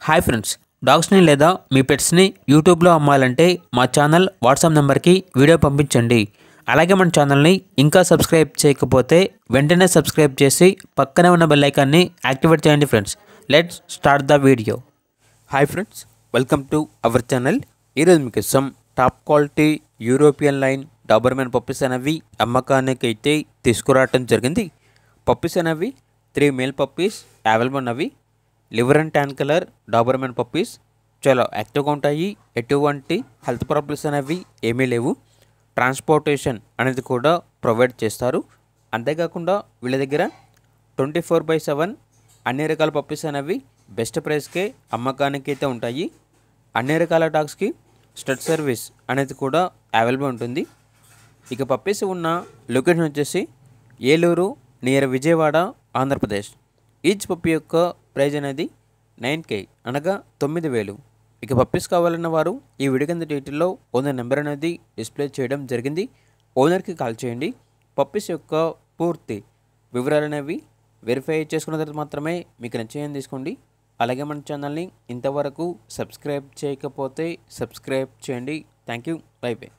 Hi friends, డాగ్స్ని లేదా మీ పెట్స్ని యూట్యూబ్లో అమ్మాలంటే మా ఛానల్ వాట్సాప్ నెంబర్కి వీడియో పంపించండి. అలాగే మన ఛానల్ని ఇంకా సబ్స్క్రైబ్ చేయకపోతే వెంటనే సబ్స్క్రైబ్ చేసి పక్కనే ఉన్న బెల్ ఐకాన్ని యాక్టివేట్ చేయండి friends. Let's start the video. Hi friends, welcome to our channel. ఈరోజు మీకోసం top quality European line Doberman puppies అనేవి అమ్మకానికి అయితే తీసుకురావటం జరిగింది. పప్పీస్ అనేవి 3 మేల్ పప్పీస్ అవైలబుల్ ఉన్నవి. Liver and tan colour Doberman puppies చాలా యాక్టివ్గా ఉంటాయి. ఎటువంటి హెల్త్ ప్రాబ్లమ్స్ అనేవి ఏమీ లేవు. ట్రాన్స్పోర్టేషన్ అనేది కూడా ప్రొవైడ్ చేస్తారు. అంతేకాకుండా వీళ్ళ దగ్గర 24/7 అన్ని రకాల పప్పీస్ అనేవి బెస్ట్ ప్రైస్కే అమ్మకానికి అయితే ఉంటాయి. అన్ని రకాల డాగ్స్కి స్టడ్ సర్వీస్ అనేది కూడా అవైలబుల్ ఉంటుంది. ఇక పప్పీస్ ఉన్న లొకేషన్ వచ్చేసి Eluru near Vijayawada, Andhra Pradesh. Each puppy యొక్క ప్రైజ్ అనేది 9K అనగా 9,000. ఇక పప్పీస్ కావాలన్న వారు ఈ వీడియో కింద డీటెయిల్లో ఓనర్ నెంబర్ అనేది డిస్ప్లే చేయడం జరిగింది. ఓనర్కి కాల్ చేయండి. పప్పీస్ యొక్క పూర్తి వివరాలు అనేవి వెరిఫై చేసుకున్న తర్వాత మాత్రమే మీకు నచ్చేయని తీసుకోండి. అలాగే మన ఛానల్ని ఇంతవరకు సబ్స్క్రైబ్ చేయకపోతే సబ్స్క్రైబ్ చేయండి. Thank you. By by.